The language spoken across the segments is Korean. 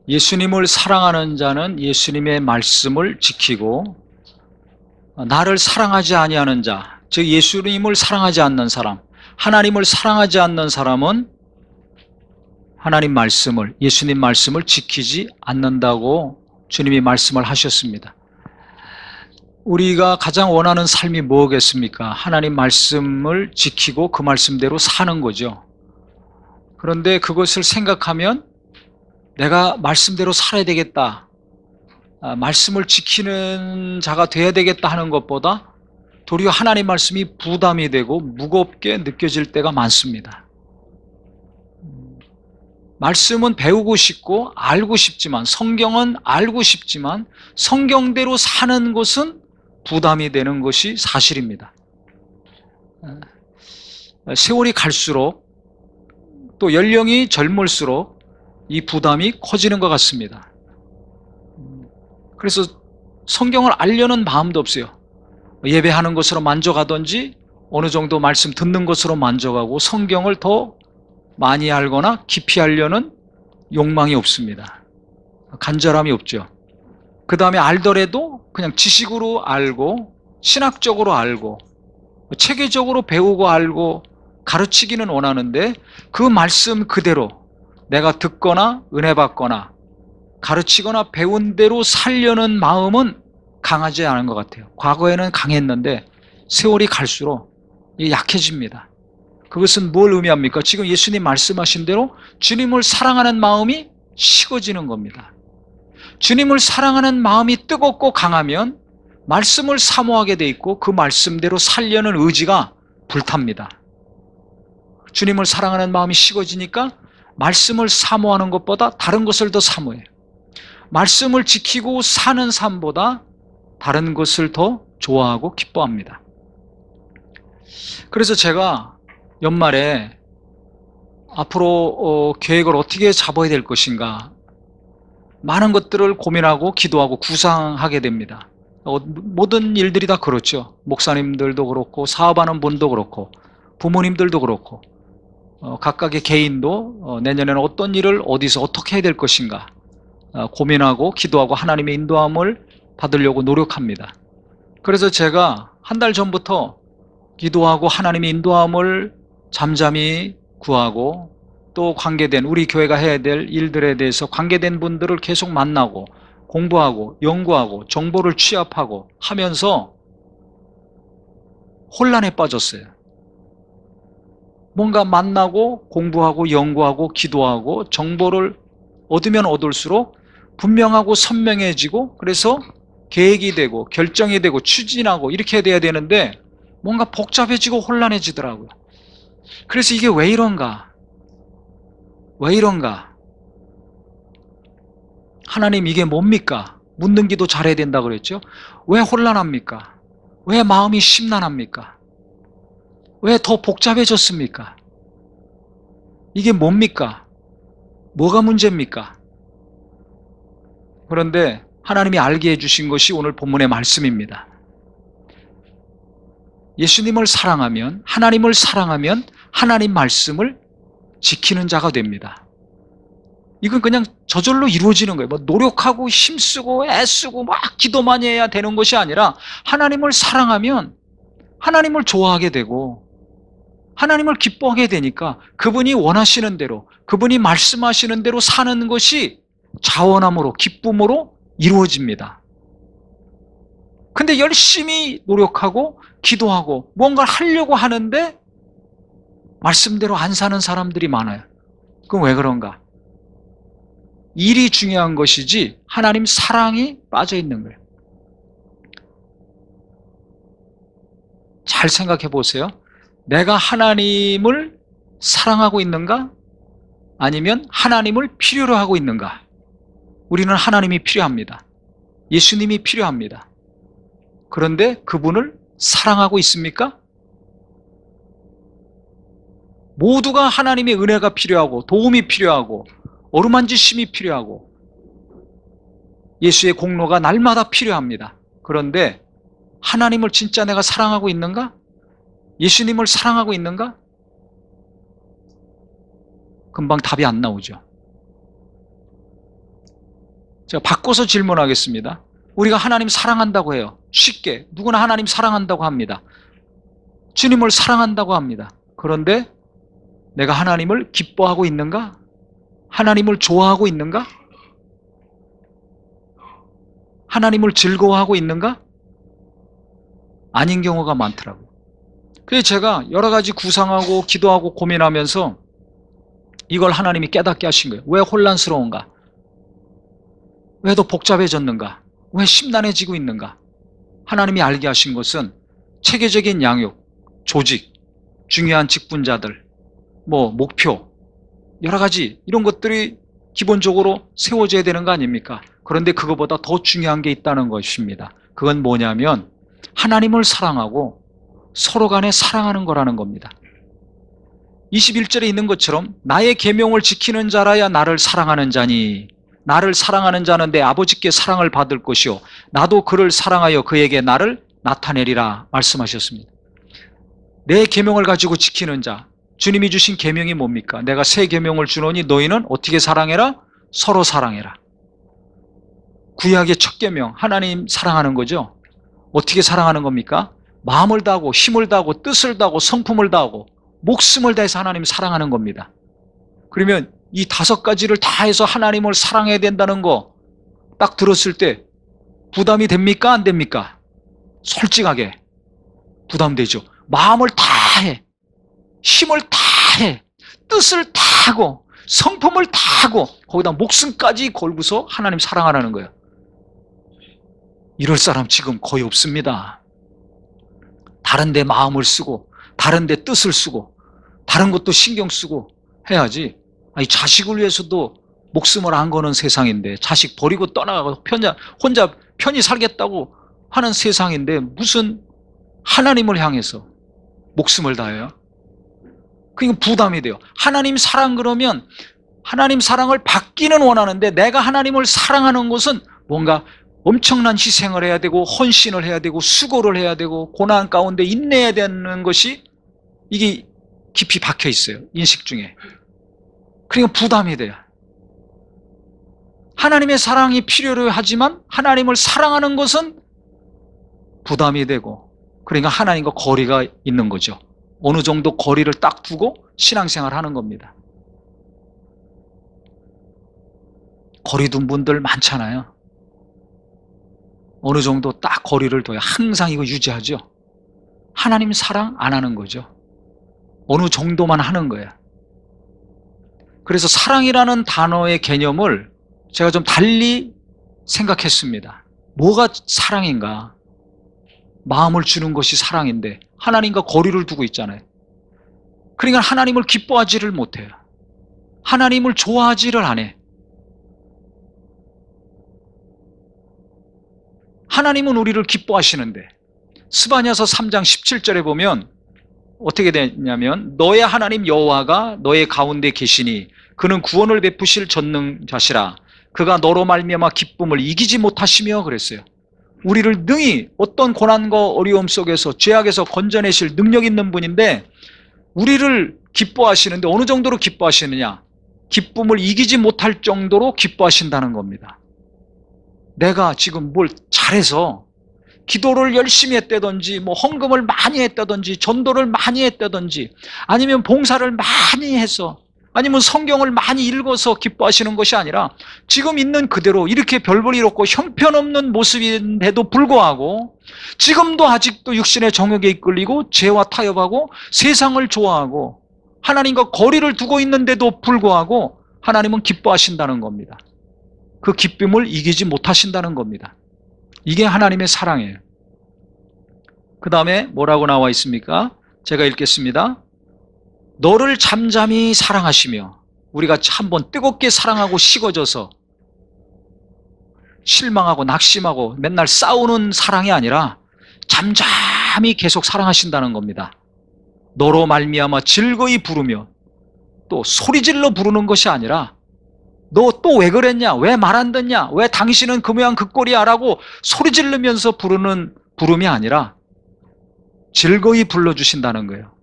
예수님을 사랑하는 자는 예수님의 말씀을 지키고 나를 사랑하지 아니하는 자, 즉 예수님을 사랑하지 않는 사람, 하나님을 사랑하지 않는 사람은 하나님 말씀을, 예수님 말씀을 지키지 않는다고 주님이 말씀을 하셨습니다. 우리가 가장 원하는 삶이 뭐겠습니까? 하나님 말씀을 지키고 그 말씀대로 사는 거죠. 그런데 그것을 생각하면 내가 말씀대로 살아야 되겠다, 말씀을 지키는 자가 돼야 되겠다 하는 것보다 도리어 하나님 말씀이 부담이 되고 무겁게 느껴질 때가 많습니다. 말씀은 배우고 싶고 알고 싶지만, 성경은 알고 싶지만 성경대로 사는 것은 부담이 되는 것이 사실입니다. 세월이 갈수록 또 연령이 젊을수록 이 부담이 커지는 것 같습니다. 그래서 성경을 알려는 마음도 없어요. 예배하는 것으로 만족하든지 어느 정도 말씀 듣는 것으로 만족하고 성경을 더 많이 알거나 깊이 알려는 욕망이 없습니다. 간절함이 없죠. 그 다음에 알더라도 그냥 지식으로 알고 신학적으로 알고 체계적으로 배우고 알고 가르치기는 원하는데 그 말씀 그대로 내가 듣거나 은혜 받거나 가르치거나 배운 대로 살려는 마음은 강하지 않은 것 같아요. 과거에는 강했는데 세월이 갈수록 약해집니다. 그것은 뭘 의미합니까? 지금 예수님 말씀하신 대로 주님을 사랑하는 마음이 식어지는 겁니다. 주님을 사랑하는 마음이 뜨겁고 강하면 말씀을 사모하게 돼 있고 그 말씀대로 살려는 의지가 불탑니다. 주님을 사랑하는 마음이 식어지니까 말씀을 사모하는 것보다 다른 것을 더 사모해요. 말씀을 지키고 사는 삶보다 다른 것을 더 좋아하고 기뻐합니다. 그래서 제가 연말에 앞으로 계획을 어떻게 잡아야 될 것인가 많은 것들을 고민하고 기도하고 구상하게 됩니다. 모든 일들이 다 그렇죠. 목사님들도 그렇고 사업하는 분도 그렇고 부모님들도 그렇고 각각의 개인도 내년에는 어떤 일을 어디서 어떻게 해야 될 것인가 고민하고 기도하고 하나님의 인도함을 받으려고 노력합니다. 그래서 제가 한 달 전부터 기도하고 하나님의 인도함을 잠잠히 구하고 또 관계된 우리 교회가 해야 될 일들에 대해서 관계된 분들을 계속 만나고 공부하고 연구하고 정보를 취합하고 하면서 혼란에 빠졌어요. 뭔가 만나고 공부하고 연구하고 기도하고 정보를 얻으면 얻을수록 분명하고 선명해지고 그래서 계획이 되고 결정이 되고 추진하고 이렇게 돼야 되는데 뭔가 복잡해지고 혼란해지더라고요. 그래서 이게 왜 이런가? 왜 이런가? 하나님 이게 뭡니까? 묻는 기도 잘해야 된다 그랬죠? 왜 혼란합니까? 왜 마음이 심란합니까? 왜 더 복잡해졌습니까? 이게 뭡니까? 뭐가 문제입니까? 그런데 하나님이 알게 해주신 것이 오늘 본문의 말씀입니다. 예수님을 사랑하면, 하나님을 사랑하면 하나님 말씀을 지키는 자가 됩니다. 이건 그냥 저절로 이루어지는 거예요. 뭐 노력하고 힘쓰고 애쓰고 막 기도 많이 해야 되는 것이 아니라 하나님을 사랑하면 하나님을 좋아하게 되고 하나님을 기뻐하게 되니까 그분이 원하시는 대로 그분이 말씀하시는 대로 사는 것이 자원함으로 기쁨으로 이루어집니다. 근데 열심히 노력하고 기도하고 뭔가를 하려고 하는데 말씀대로 안 사는 사람들이 많아요. 그럼 왜 그런가? 일이 중요한 것이지 하나님 사랑이 빠져 있는 거예요. 잘 생각해 보세요. 내가 하나님을 사랑하고 있는가? 아니면 하나님을 필요로 하고 있는가? 우리는 하나님이 필요합니다. 예수님이 필요합니다. 그런데 그분을 사랑하고 있습니까? 모두가 하나님의 은혜가 필요하고 도움이 필요하고 어루만지심이 필요하고 예수의 공로가 날마다 필요합니다. 그런데 하나님을 진짜 내가 사랑하고 있는가? 예수님을 사랑하고 있는가? 금방 답이 안 나오죠. 제가 바꿔서 질문하겠습니다. 우리가 하나님 사랑한다고 해요. 쉽게 누구나 하나님 사랑한다고 합니다. 주님을 사랑한다고 합니다. 그런데 내가 하나님을 기뻐하고 있는가? 하나님을 좋아하고 있는가? 하나님을 즐거워하고 있는가? 아닌 경우가 많더라고요. 그래서 제가 여러 가지 구상하고 기도하고 고민하면서 이걸 하나님이 깨닫게 하신 거예요. 왜 혼란스러운가? 왜 더 복잡해졌는가? 왜 심란해지고 있는가? 하나님이 알게 하신 것은 체계적인 양육, 조직, 중요한 직분자들, 목표, 여러 가지 이런 것들이 기본적으로 세워져야 되는 거 아닙니까? 그런데 그거보다 더 중요한 게 있다는 것입니다. 그건 뭐냐면 하나님을 사랑하고 서로 간에 사랑하는 거라는 겁니다. 21절에 있는 것처럼 나의 계명을 지키는 자라야 나를 사랑하는 자니 나를 사랑하는 자는 내 아버지께 사랑을 받을 것이요 나도 그를 사랑하여 그에게 나를 나타내리라 말씀하셨습니다. 내 계명을 가지고 지키는 자, 주님이 주신 계명이 뭡니까? 내가 새 계명을 주노니 너희는 어떻게 사랑해라? 서로 사랑해라. 구약의 첫 계명, 하나님 사랑하는 거죠. 어떻게 사랑하는 겁니까? 마음을 다하고 힘을 다하고 뜻을 다하고 성품을 다하고 목숨을 다해서 하나님 사랑하는 겁니다. 그러면 이 5가지를 다 해서 하나님을 사랑해야 된다는 거 딱 들었을 때 부담이 됩니까? 안 됩니까? 솔직하게 부담되죠. 마음을 다 해, 힘을 다 해, 뜻을 다 하고 성품을 다 하고 거기다 목숨까지 걸고서 하나님 사랑하라는 거예요. 이럴 사람 지금 거의 없습니다. 다른 데 마음을 쓰고 다른 데 뜻을 쓰고 다른 것도 신경 쓰고 해야지. 아니, 자식을 위해서도 목숨을 안 거는 세상인데 자식 버리고 떠나가고 혼자 편히 살겠다고 하는 세상인데 무슨 하나님을 향해서 목숨을 다해요? 그러니까 부담이 돼요. 하나님 사랑 그러면 하나님 사랑을 받기는 원하는데 내가 하나님을 사랑하는 것은 뭔가 엄청난 희생을 해야 되고 헌신을 해야 되고 수고를 해야 되고 고난 가운데 인내해야 되는 것이 이게 깊이 박혀 있어요. 인식 중에. 그러니까 부담이 돼요. 하나님의 사랑이 필요로 하지만 하나님을 사랑하는 것은 부담이 되고 그러니까 하나님과 거리가 있는 거죠. 어느 정도 거리를 딱 두고 신앙생활 하는 겁니다. 거리 둔 분들 많잖아요. 어느 정도 딱 거리를 둬야 항상 이거 유지하죠. 하나님 사랑 안 하는 거죠. 어느 정도만 하는 거예요. 그래서 사랑이라는 단어의 개념을 제가 좀 달리 생각했습니다. 뭐가 사랑인가? 마음을 주는 것이 사랑인데 하나님과 거리를 두고 있잖아요. 그러니까 하나님을 기뻐하지를 못해요. 하나님을 좋아하지를 안 해. 하나님은 우리를 기뻐하시는데 스바냐서 3장 17절에 보면 어떻게 되냐면 너의 하나님 여호와가 너의 가운데 계시니 그는 구원을 베푸실 전능자시라. 그가 너로 말미암아 기쁨을 이기지 못하시며 그랬어요. 우리를 능히 어떤 고난과 어려움 속에서 죄악에서 건져내실 능력 있는 분인데 우리를 기뻐하시는데 어느 정도로 기뻐하시느냐? 기쁨을 이기지 못할 정도로 기뻐하신다는 겁니다. 내가 지금 뭘 잘해서 기도를 열심히 했다든지 헌금을 많이 했다든지 전도를 많이 했다든지 아니면 봉사를 많이 해서 아니면 성경을 많이 읽어서 기뻐하시는 것이 아니라 지금 있는 그대로 이렇게 별볼일 없고 형편없는 모습인데도 불구하고 지금도 아직도 육신의 정욕에 이끌리고 죄와 타협하고 세상을 좋아하고 하나님과 거리를 두고 있는데도 불구하고 하나님은 기뻐하신다는 겁니다. 그 기쁨을 이기지 못하신다는 겁니다. 이게 하나님의 사랑이에요. 그 다음에 뭐라고 나와 있습니까? 제가 읽겠습니다. 너를 잠잠히 사랑하시며 우리가 한번 뜨겁게 사랑하고 식어져서 실망하고 낙심하고 맨날 싸우는 사랑이 아니라 잠잠히 계속 사랑하신다는 겁니다. 너로 말미암아 즐거이 부르며 또 소리질러 부르는 것이 아니라 너 또 왜 그랬냐? 왜 말 안 듣냐? 왜 당신은 그 모양 그 꼴이야? 라고 소리 지르면서 부르는 부름이 아니라 즐거이 불러주신다는 거예요.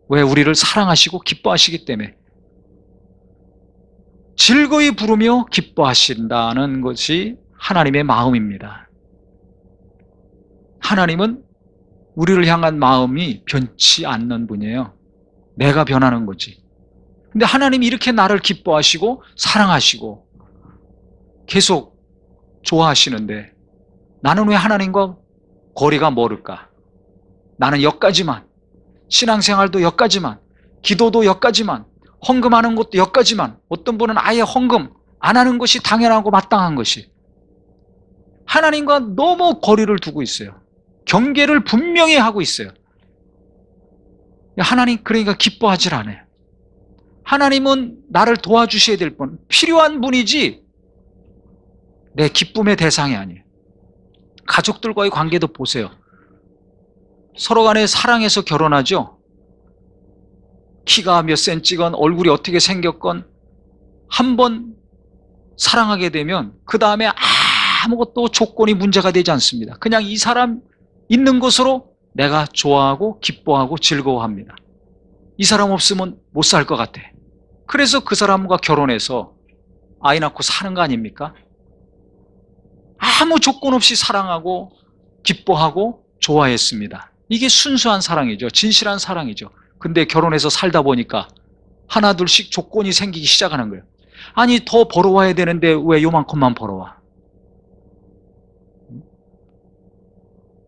왜? 우리를 사랑하시고 기뻐하시기 때문에. 즐거이 부르며 기뻐하신다는 것이 하나님의 마음입니다. 하나님은 우리를 향한 마음이 변치 않는 분이에요. 내가 변하는 거지. 근데 하나님이 이렇게 나를 기뻐하시고 사랑하시고 계속 좋아하시는데 나는 왜 하나님과 거리가 멀을까? 나는 여기까지만, 신앙생활도 여기까지만, 기도도 여기까지만, 헌금하는 것도 여기까지만, 어떤 분은 아예 헌금 안 하는 것이 당연하고 마땅한 것이, 하나님과 너무 거리를 두고 있어요. 경계를 분명히 하고 있어요. 하나님 그러니까 기뻐하질 않아요. 하나님은 나를 도와주셔야 될 분, 필요한 분이지 내 기쁨의 대상이 아니에요. 가족들과의 관계도 보세요. 서로 간에 사랑해서 결혼하죠. 키가 몇 센치건 얼굴이 어떻게 생겼건 한번 사랑하게 되면 그 다음에 아무것도 조건이 문제가 되지 않습니다. 그냥 이 사람 있는 것으로 내가 좋아하고 기뻐하고 즐거워합니다. 이 사람 없으면 못 살 것 같아. 그래서 그 사람과 결혼해서 아이 낳고 사는 거 아닙니까? 아무 조건 없이 사랑하고 기뻐하고 좋아했습니다. 이게 순수한 사랑이죠. 진실한 사랑이죠. 근데 결혼해서 살다 보니까 하나 둘씩 조건이 생기기 시작하는 거예요. 아니 더 벌어와야 되는데 왜 요만큼만 벌어와?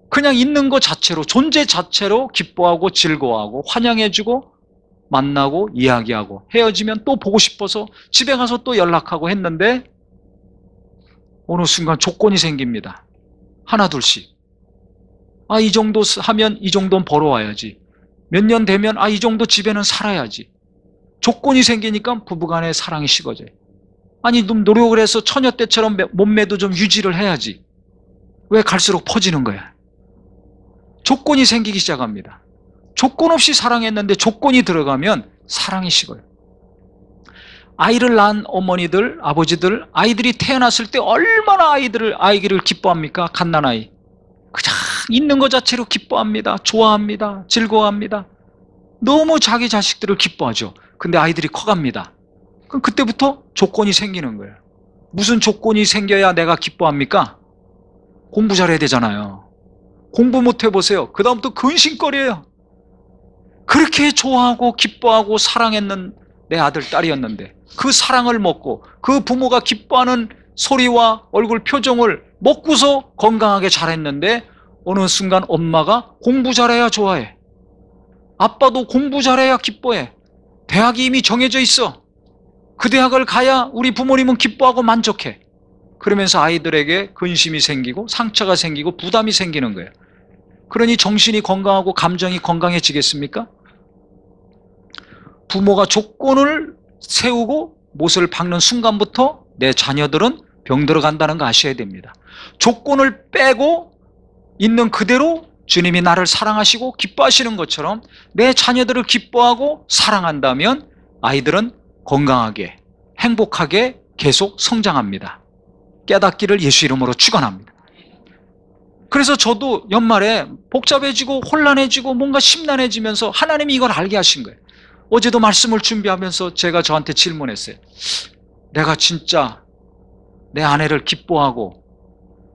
그냥 있는 것 자체로, 존재 자체로 기뻐하고 즐거워하고 환영해주고 만나고 이야기하고 헤어지면 또 보고 싶어서 집에 가서 또 연락하고 했는데 어느 순간 조건이 생깁니다. 하나 둘씩. 이 정도 하면 이 정도는 벌어와야지. 몇 년 되면 이 정도 집에는 살아야지. 조건이 생기니까 부부간의 사랑이 식어져요. 아니 좀 노력을 해서 처녀 때처럼 몸매도 좀 유지를 해야지. 왜 갈수록 퍼지는 거야? 조건이 생기기 시작합니다. 조건 없이 사랑했는데 조건이 들어가면 사랑이 식어요. 아이를 낳은 어머니들, 아버지들, 아이들이 태어났을 때 얼마나 아이를 기뻐합니까? 갓난아이. 그냥 있는 것 자체로 기뻐합니다. 좋아합니다. 즐거워합니다. 너무 자기 자식들을 기뻐하죠. 근데 아이들이 커갑니다. 그럼 그때부터 조건이 생기는 거예요. 무슨 조건이 생겨야 내가 기뻐합니까? 공부 잘해야 되잖아요. 공부 못 해보세요. 그 다음부터 근심거리예요. 그렇게 좋아하고 기뻐하고 사랑했는 내 아들, 딸이었는데 그 사랑을 먹고 그 부모가 기뻐하는 소리와 얼굴 표정을 먹고서 건강하게 자랐는데 어느 순간 엄마가 공부 잘해야 좋아해. 아빠도 공부 잘해야 기뻐해. 대학이 이미 정해져 있어. 그 대학을 가야 우리 부모님은 기뻐하고 만족해. 그러면서 아이들에게 근심이 생기고 상처가 생기고 부담이 생기는 거예요. 그러니 정신이 건강하고 감정이 건강해지겠습니까? 부모가 조건을 세우고 못을 박는 순간부터 내 자녀들은 병들어 간다는 거 아셔야 됩니다. 조건을 빼고 있는 그대로 주님이 나를 사랑하시고 기뻐하시는 것처럼 내 자녀들을 기뻐하고 사랑한다면 아이들은 건강하게 행복하게 계속 성장합니다. 깨닫기를 예수 이름으로 축원합니다. 그래서 저도 연말에 복잡해지고 혼란해지고 뭔가 심란해지면서 하나님이 이걸 알게 하신 거예요. 어제도 말씀을 준비하면서 제가 저한테 질문했어요. 내가 진짜 내 아내를 기뻐하고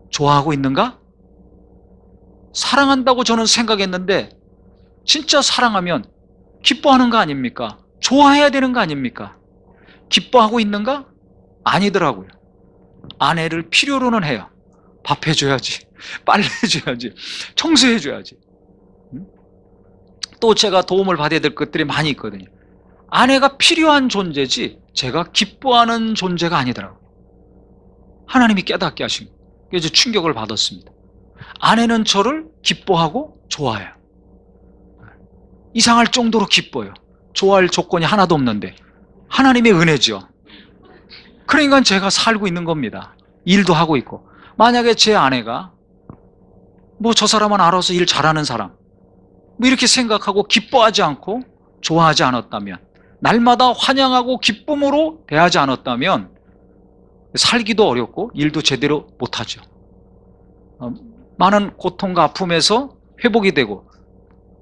좋아하고 있는가? 사랑한다고 저는 생각했는데 진짜 사랑하면 기뻐하는 거 아닙니까? 좋아해야 되는 거 아닙니까? 기뻐하고 있는가? 아니더라고요. 아내를 필요로는 해요. 밥 해줘야지, 빨래 해줘야지, 청소해줘야지. 또 제가 도움을 받아야 될 것들이 많이 있거든요. 아내가 필요한 존재지 제가 기뻐하는 존재가 아니더라고요. 하나님이 깨닫게 하신 거예요. 그래서 충격을 받았습니다. 아내는 저를 기뻐하고 좋아해요. 이상할 정도로 기뻐요. 좋아할 조건이 하나도 없는데 하나님의 은혜죠. 그러니까 제가 살고 있는 겁니다. 일도 하고 있고. 만약에 제 아내가 저 사람은 알아서 일 잘하는 사람 이렇게 생각하고 기뻐하지 않고 좋아하지 않았다면, 날마다 환영하고 기쁨으로 대하지 않았다면 살기도 어렵고 일도 제대로 못하죠. 많은 고통과 아픔에서 회복이 되고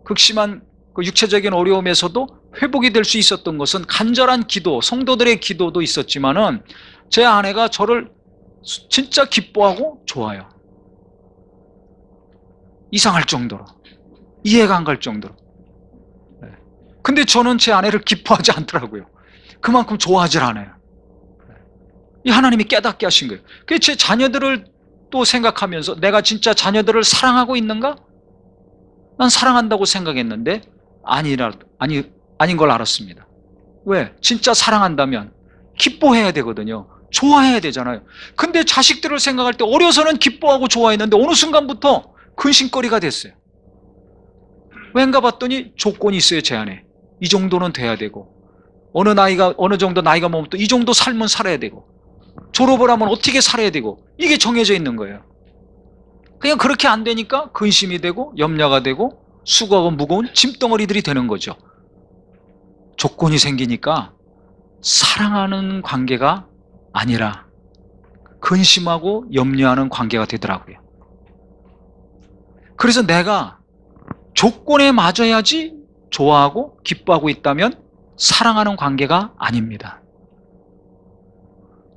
극심한 그 육체적인 어려움에서도 회복이 될 수 있었던 것은 간절한 기도, 성도들의 기도도 있었지만은 제 아내가 저를 진짜 기뻐하고 좋아요. 이상할 정도로, 이해가 안 갈 정도로. 근데 저는 제 아내를 기뻐하지 않더라고요. 그만큼 좋아하질 않아요. 이 하나님이 깨닫게 하신 거예요. 그래서 제 자녀들을 또 생각하면서 내가 진짜 자녀들을 사랑하고 있는가? 난 사랑한다고 생각했는데 아닌 걸 알았습니다. 왜? 진짜 사랑한다면 기뻐해야 되거든요. 좋아해야 되잖아요. 근데 자식들을 생각할 때 어려서는 기뻐하고 좋아했는데 어느 순간부터 근심거리가 됐어요. 왠가 봤더니 조건이 있어요. 제 안에 이 정도는 돼야 되고, 어느 정도 나이가 먹으면 또 이 정도 삶은 살아야 되고, 졸업을 하면 어떻게 살아야 되고, 이게 정해져 있는 거예요. 그냥 그렇게 안 되니까 근심이 되고 염려가 되고 수고하고 무거운 짐덩어리들이 되는 거죠. 조건이 생기니까 사랑하는 관계가 아니라 근심하고 염려하는 관계가 되더라고요. 그래서 내가 조건에 맞아야지 좋아하고 기뻐하고 있다면 사랑하는 관계가 아닙니다.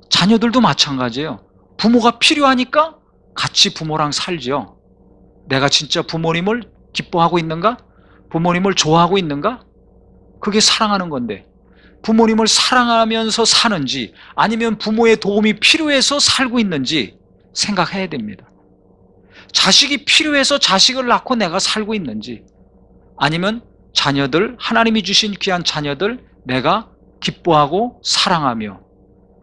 자녀들도 마찬가지예요. 부모가 필요하니까 같이 부모랑 살죠. 내가 진짜 부모님을 기뻐하고 있는가? 부모님을 좋아하고 있는가? 그게 사랑하는 건데, 부모님을 사랑하면서 사는지 아니면 부모의 도움이 필요해서 살고 있는지 생각해야 됩니다. 자식이 필요해서 자식을 낳고 내가 살고 있는지, 아니면 자녀들, 하나님이 주신 귀한 자녀들 내가 기뻐하고 사랑하며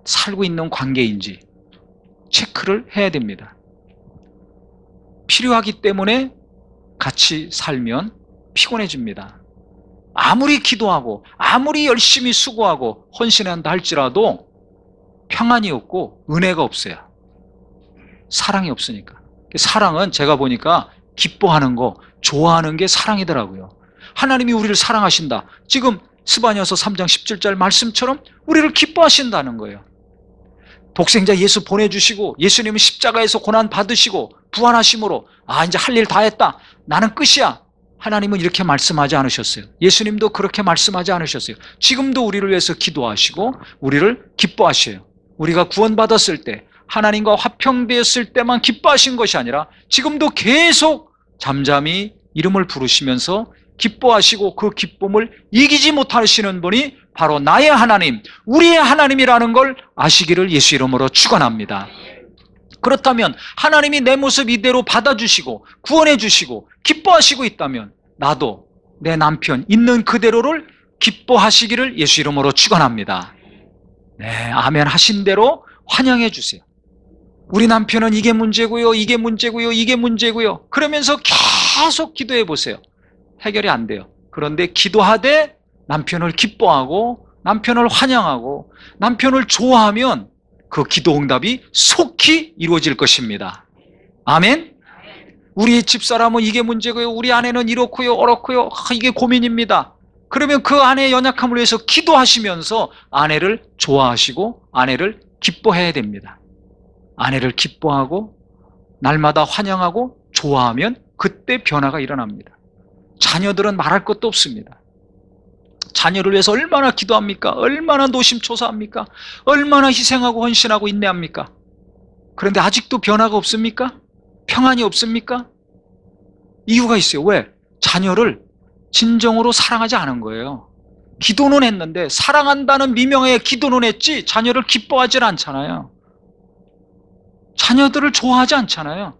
살고 있는 관계인지 체크를 해야 됩니다. 필요하기 때문에 같이 살면 피곤해집니다. 아무리 기도하고 아무리 열심히 수고하고 헌신한다 할지라도 평안이 없고 은혜가 없어요. 사랑이 없으니까. 사랑은 제가 보니까 기뻐하는 거, 좋아하는 게 사랑이더라고요. 하나님이 우리를 사랑하신다. 지금 스바냐서 3장 17절 말씀처럼 우리를 기뻐하신다는 거예요. 독생자 예수 보내주시고 예수님은 십자가에서 고난 받으시고 부활하심으로 이제 할 일 다 했다. 나는 끝이야. 하나님은 이렇게 말씀하지 않으셨어요. 예수님도 그렇게 말씀하지 않으셨어요. 지금도 우리를 위해서 기도하시고 우리를 기뻐하셔요. 우리가 구원받았을 때, 하나님과 화평되었을 때만 기뻐하신 것이 아니라 지금도 계속 잠잠히 이름을 부르시면서 기뻐하시고 그 기쁨을 이기지 못하시는 분이 바로 나의 하나님, 우리의 하나님이라는 걸 아시기를 예수 이름으로 축원합니다. 그렇다면 하나님이 내 모습 이대로 받아주시고 구원해 주시고 기뻐하시고 있다면 나도 내 남편 있는 그대로를 기뻐하시기를 예수 이름으로 축원합니다. 네, 아멘 하신 대로 환영해 주세요. 우리 남편은 이게 문제고요, 이게 문제고요, 이게 문제고요. 그러면서 계속 기도해 보세요. 해결이 안 돼요. 그런데 기도하되 남편을 기뻐하고 남편을 환영하고 남편을 좋아하면 그 기도 응답이 속히 이루어질 것입니다. 아멘. 우리 집사람은 이게 문제고요, 우리 아내는 이렇고요, 어렇고요, 이게 고민입니다. 그러면 그 아내의 연약함을 위해서 기도하시면서 아내를 좋아하시고 아내를 기뻐해야 됩니다. 아내를 기뻐하고 날마다 환영하고 좋아하면 그때 변화가 일어납니다. 자녀들은 말할 것도 없습니다. 자녀를 위해서 얼마나 기도합니까? 얼마나 노심초사합니까? 얼마나 희생하고 헌신하고 인내합니까? 그런데 아직도 변화가 없습니까? 평안이 없습니까? 이유가 있어요. 왜? 자녀를 진정으로 사랑하지 않은 거예요. 기도는 했는데 사랑한다는 미명에 기도는 했지 자녀를 기뻐하지 않잖아요. 자녀들을 좋아하지 않잖아요.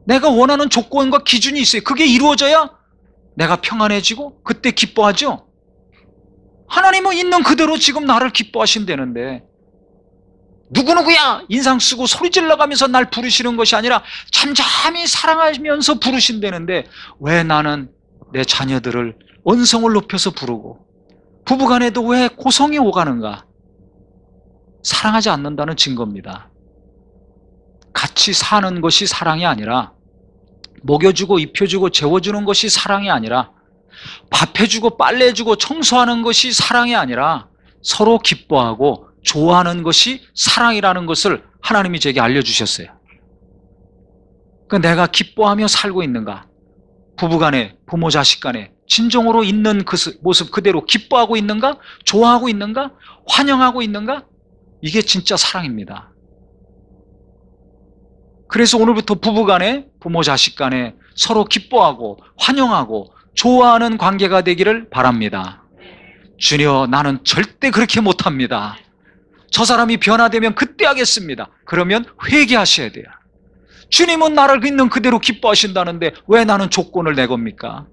내가 원하는 조건과 기준이 있어요. 그게 이루어져야 내가 평안해지고 그때 기뻐하죠. 하나님은 있는 그대로 지금 나를 기뻐하신다는데 누구누구야 인상 쓰고 소리 질러가면서 날 부르시는 것이 아니라 잠잠히 사랑하면서 부르신다는데 왜 나는 내 자녀들을 언성을 높여서 부르고 부부간에도 왜 고성이 오가는가? 사랑하지 않는다는 증거입니다. 같이 사는 것이 사랑이 아니라, 먹여주고 입혀주고 재워주는 것이 사랑이 아니라, 밥 해주고 빨래 해주고 청소하는 것이 사랑이 아니라 서로 기뻐하고 좋아하는 것이 사랑이라는 것을 하나님이 제게 알려주셨어요. 그러니까 내가 기뻐하며 살고 있는가? 부부간에, 부모 자식 간에, 진정으로 있는 그 모습 그대로 기뻐하고 있는가? 좋아하고 있는가? 환영하고 있는가? 이게 진짜 사랑입니다. 그래서 오늘부터 부부간에, 부모 자식 간에 서로 기뻐하고 환영하고 좋아하는 관계가 되기를 바랍니다. 주여, 나는 절대 그렇게 못합니다. 저 사람이 변화되면 그때 하겠습니다. 그러면 회개하셔야 돼요. 주님은 나를 있는 그대로 기뻐하신다는데 왜 나는 조건을 내겁니까?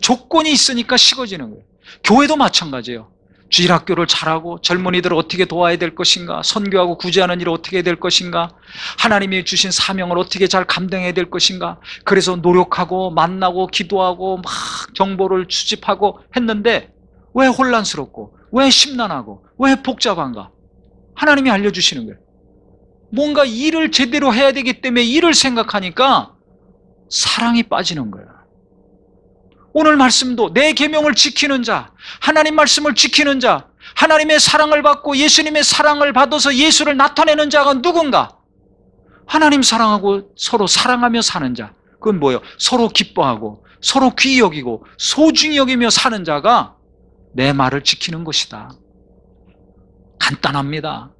조건이 있으니까 식어지는 거예요. 교회도 마찬가지예요. 주일학교를 잘하고 젊은이들을 어떻게 도와야 될 것인가, 선교하고 구제하는 일을 어떻게 해야 될 것인가, 하나님이 주신 사명을 어떻게 잘 감당해야 될 것인가, 그래서 노력하고 만나고 기도하고 막 정보를 수집하고 했는데 왜 혼란스럽고 왜 심란하고 왜 복잡한가? 하나님이 알려주시는 거예요. 뭔가 일을 제대로 해야 되기 때문에 일을 생각하니까 사랑이 빠지는 거예요. 오늘 말씀도 내 계명을 지키는 자, 하나님 말씀을 지키는 자, 하나님의 사랑을 받고 예수님의 사랑을 받아서 예수를 나타내는 자가 누군가? 하나님 사랑하고 서로 사랑하며 사는 자. 그건 뭐예요? 서로 기뻐하고 서로 귀히 여기고 소중히 여기며 사는 자가 내 말을 지키는 것이다. 간단합니다.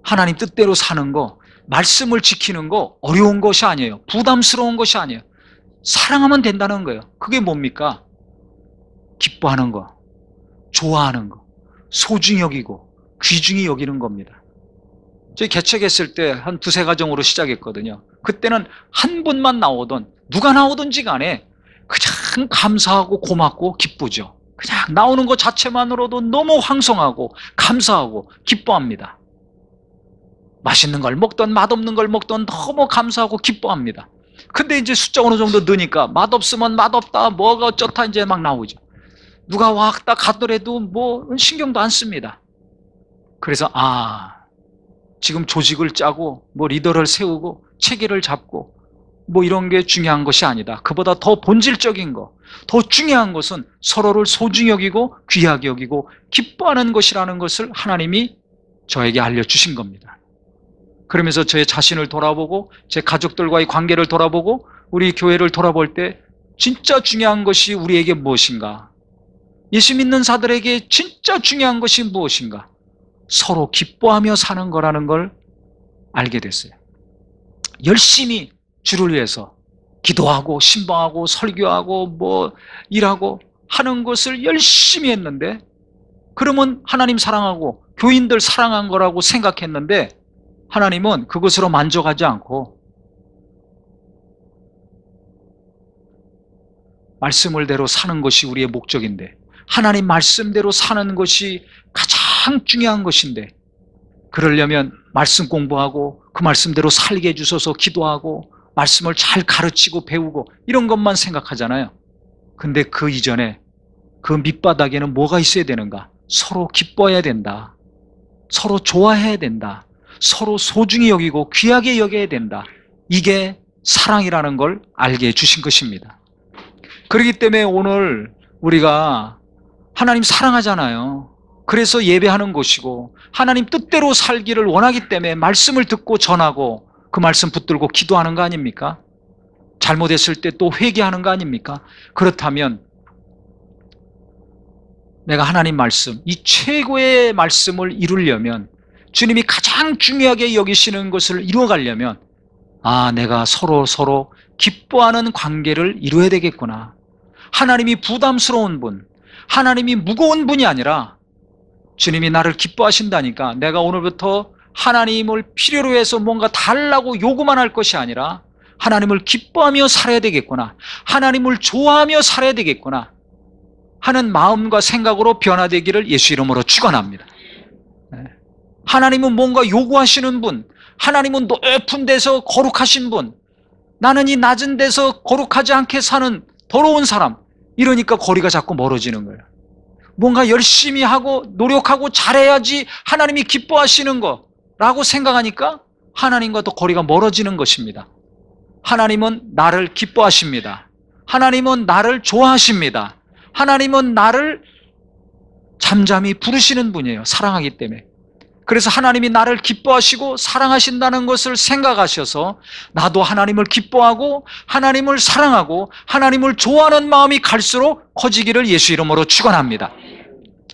하나님 뜻대로 사는 거, 말씀을 지키는 거 어려운 것이 아니에요. 부담스러운 것이 아니에요. 사랑하면 된다는 거예요. 그게 뭡니까? 기뻐하는 거, 좋아하는 거, 소중히 여기고 귀중히 여기는 겁니다. 저희 개척했을 때 한 두세 가정으로 시작했거든요. 그때는 한 분만 나오던 누가 나오든지 간에 그냥 감사하고 고맙고 기쁘죠. 그냥 나오는 것 자체만으로도 너무 황송하고 감사하고 기뻐합니다. 맛있는 걸 먹던 맛없는 걸 먹던 너무 감사하고 기뻐합니다. 근데 이제 숫자 어느 정도 느니까 맛없으면 맛없다, 뭐가 어쩌다 이제 막 나오죠. 누가 왔다 가더라도 뭐 신경도 안 씁니다. 그래서 지금 조직을 짜고 뭐 리더를 세우고 체계를 잡고 뭐 이런 게 중요한 것이 아니다. 그보다 더 본질적인 거, 더 중요한 것은 서로를 소중히 여기고 귀하게 여기고 기뻐하는 것이라는 것을 하나님이 저에게 알려주신 겁니다. 그러면서 제 자신을 돌아보고 제 가족들과의 관계를 돌아보고 우리 교회를 돌아볼 때 진짜 중요한 것이 우리에게 무엇인가? 예수 믿는 자들에게 진짜 중요한 것이 무엇인가? 서로 기뻐하며 사는 거라는 걸 알게 됐어요. 열심히 주를 위해서 기도하고 신방하고 설교하고 뭐 일하고 하는 것을 열심히 했는데, 그러면 하나님 사랑하고 교인들 사랑한 거라고 생각했는데 하나님은 그것으로 만족하지 않고 말씀을 대로 사는 것이 우리의 목적인데, 하나님 말씀대로 사는 것이 가장 중요한 것인데, 그러려면 말씀 공부하고 그 말씀대로 살게 해주셔서 기도하고 말씀을 잘 가르치고 배우고 이런 것만 생각하잖아요. 근데 그 이전에 그 밑바닥에는 뭐가 있어야 되는가? 서로 기뻐해야 된다. 서로 좋아해야 된다. 서로 소중히 여기고 귀하게 여겨야 된다. 이게 사랑이라는 걸 알게 해주신 것입니다. 그렇기 때문에 오늘 우리가 하나님 사랑하잖아요. 그래서 예배하는 것이고 하나님 뜻대로 살기를 원하기 때문에 말씀을 듣고 전하고 그 말씀 붙들고 기도하는 거 아닙니까? 잘못했을 때 또 회개하는 거 아닙니까? 그렇다면 내가 하나님 말씀, 이 최고의 말씀을 이루려면, 주님이 가장 중요하게 여기시는 것을 이루어가려면 내가 서로 기뻐하는 관계를 이루어야 되겠구나. 하나님이 부담스러운 분, 하나님이 무거운 분이 아니라 주님이 나를 기뻐하신다니까 내가 오늘부터 하나님을 필요로 해서 뭔가 달라고 요구만 할 것이 아니라 하나님을 기뻐하며 살아야 되겠구나, 하나님을 좋아하며 살아야 되겠구나 하는 마음과 생각으로 변화되기를 예수 이름으로 축원합니다. 하나님은 뭔가 요구하시는 분, 하나님은 높은 데서 거룩하신 분, 나는 이 낮은 데서 거룩하지 않게 사는 더러운 사람, 이러니까 거리가 자꾸 멀어지는 거예요. 뭔가 열심히 하고 노력하고 잘해야지 하나님이 기뻐하시는 거라고 생각하니까 하나님과 더 거리가 멀어지는 것입니다. 하나님은 나를 기뻐하십니다. 하나님은 나를 좋아하십니다. 하나님은 나를 잠잠히 부르시는 분이에요. 사랑하기 때문에. 그래서 하나님이 나를 기뻐하시고 사랑하신다는 것을 생각하셔서 나도 하나님을 기뻐하고 하나님을 사랑하고 하나님을 좋아하는 마음이 갈수록 커지기를 예수 이름으로 축원합니다.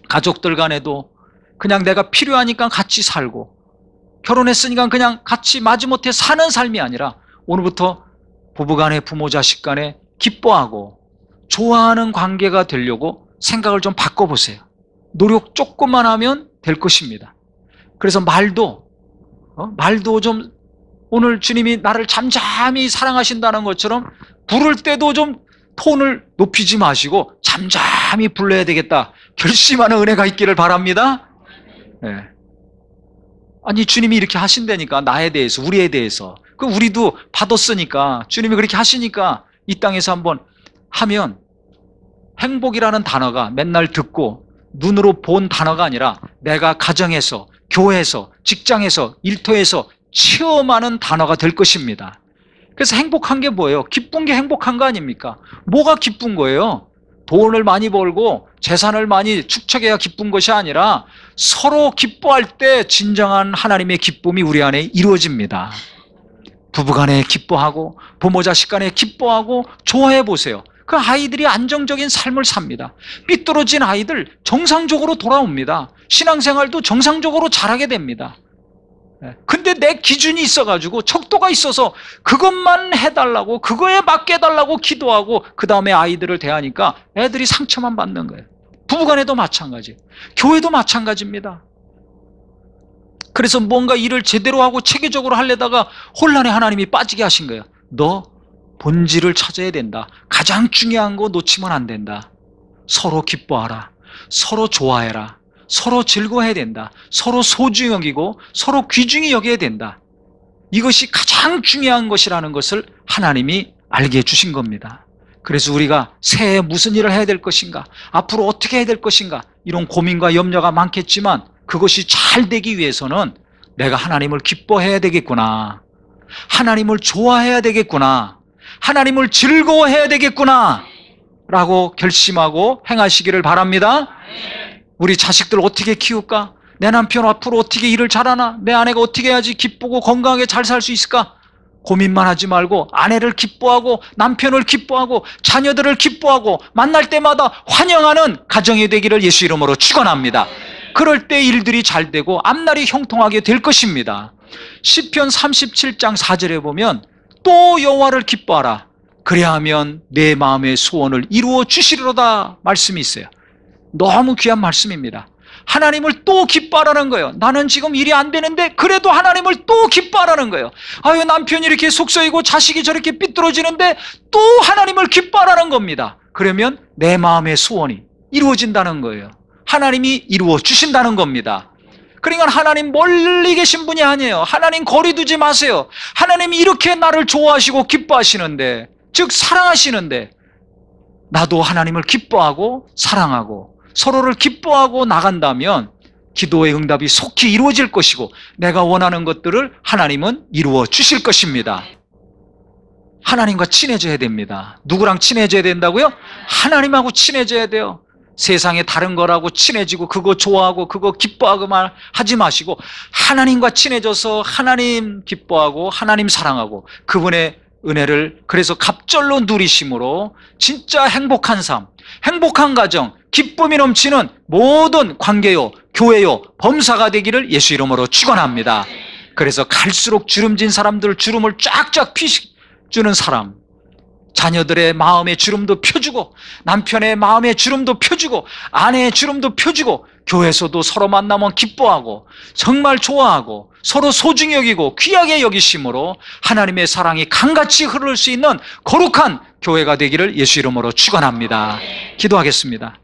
가족들 간에도 그냥 내가 필요하니까 같이 살고 결혼했으니까 그냥 같이 마지못해 사는 삶이 아니라 오늘부터 부부간에 부모 자식 간에 기뻐하고 좋아하는 관계가 되려고 생각을 좀 바꿔보세요. 노력 조금만 하면 될 것입니다. 그래서 말도 좀 오늘 주님이 나를 잠잠히 사랑하신다는 것처럼 부를 때도 좀 톤을 높이지 마시고 잠잠히 불러야 되겠다 결심하는 은혜가 있기를 바랍니다. 네. 아니 주님이 이렇게 하신다니까 나에 대해서 우리에 대해서 그 우리도 받았으니까 주님이 그렇게 하시니까 이 땅에서 한번 하면 행복이라는 단어가 맨날 듣고 눈으로 본 단어가 아니라 내가 가정에서 교회에서 직장에서 일터에서 체험하는 단어가 될 것입니다. 그래서 행복한 게 뭐예요? 기쁜 게 행복한 거 아닙니까? 뭐가 기쁜 거예요? 돈을 많이 벌고 재산을 많이 축적해야 기쁜 것이 아니라 서로 기뻐할 때 진정한 하나님의 기쁨이 우리 안에 이루어집니다. 부부간에 기뻐하고 부모 자식 간에 기뻐하고 좋아해 보세요. 그 아이들이 안정적인 삶을 삽니다. 삐뚤어진 아이들 정상적으로 돌아옵니다. 신앙생활도 정상적으로 잘하게 됩니다. 근데 내 기준이 있어가지고 척도가 있어서 그것만 해달라고 그거에 맞게 해달라고 기도하고 그 다음에 아이들을 대하니까 애들이 상처만 받는 거예요. 부부간에도 마찬가지, 교회도 마찬가지입니다. 그래서 뭔가 일을 제대로 하고 체계적으로 하려다가 혼란에 하나님이 빠지게 하신 거예요. 너 본질을 찾아야 된다. 가장 중요한 거 놓치면 안 된다. 서로 기뻐하라. 서로 좋아해라. 서로 즐거워해야 된다. 서로 소중히 여기고 서로 귀중히 여겨야 된다. 이것이 가장 중요한 것이라는 것을 하나님이 알게 해주신 겁니다. 그래서 우리가 새해 무슨 일을 해야 될 것인가, 앞으로 어떻게 해야 될 것인가, 이런 고민과 염려가 많겠지만 그것이 잘 되기 위해서는 내가 하나님을 기뻐해야 되겠구나, 하나님을 좋아해야 되겠구나, 하나님을 즐거워해야 되겠구나 라고 결심하고 행하시기를 바랍니다. 우리 자식들 어떻게 키울까? 내 남편 앞으로 어떻게 일을 잘하나? 내 아내가 어떻게 해야지 기쁘고 건강하게 잘 살 수 있을까? 고민만 하지 말고 아내를 기뻐하고 남편을 기뻐하고 자녀들을 기뻐하고 만날 때마다 환영하는 가정이 되기를 예수 이름으로 축원합니다. 그럴 때 일들이 잘 되고 앞날이 형통하게 될 것입니다. 시편 37장 4절에 보면 또 여호와를 기뻐하라. 그래야 하면 내 마음의 소원을 이루어 주시리로다 말씀이 있어요. 너무 귀한 말씀입니다. 하나님을 또 기뻐하라는 거예요. 나는 지금 일이 안 되는데 그래도 하나님을 또 기뻐하라는 거예요. 아유, 남편이 이렇게 속썩이고 자식이 저렇게 삐뚤어지는데 또 하나님을 기뻐하라는 겁니다. 그러면 내 마음의 소원이 이루어진다는 거예요. 하나님이 이루어 주신다는 겁니다. 그러니까 하나님 멀리 계신 분이 아니에요. 하나님 거리 두지 마세요. 하나님이 이렇게 나를 좋아하시고 기뻐하시는데, 즉 사랑하시는데, 나도 하나님을 기뻐하고 사랑하고 서로를 기뻐하고 나간다면 기도의 응답이 속히 이루어질 것이고 내가 원하는 것들을 하나님은 이루어 주실 것입니다. 하나님과 친해져야 됩니다. 누구랑 친해져야 된다고요? 하나님하고 친해져야 돼요. 세상에 다른 거라고 친해지고 그거 좋아하고 그거 기뻐하고만 하지 마시고 하나님과 친해져서 하나님 기뻐하고 하나님 사랑하고 그분의 은혜를 그래서 갑절로 누리심으로 진짜 행복한 삶, 행복한 가정, 기쁨이 넘치는 모든 관계요, 교회요, 범사가 되기를 예수 이름으로 축원합니다. 그래서 갈수록 주름진 사람들 주름을 쫙쫙 펴주는 사람, 자녀들의 마음의 주름도 펴주고 남편의 마음의 주름도 펴주고 아내의 주름도 펴주고 교회에서도 서로 만나면 기뻐하고 정말 좋아하고 서로 소중히 여기고 귀하게 여기심으로 하나님의 사랑이 강같이 흐를 수 있는 거룩한 교회가 되기를 예수 이름으로 축원합니다. 기도하겠습니다.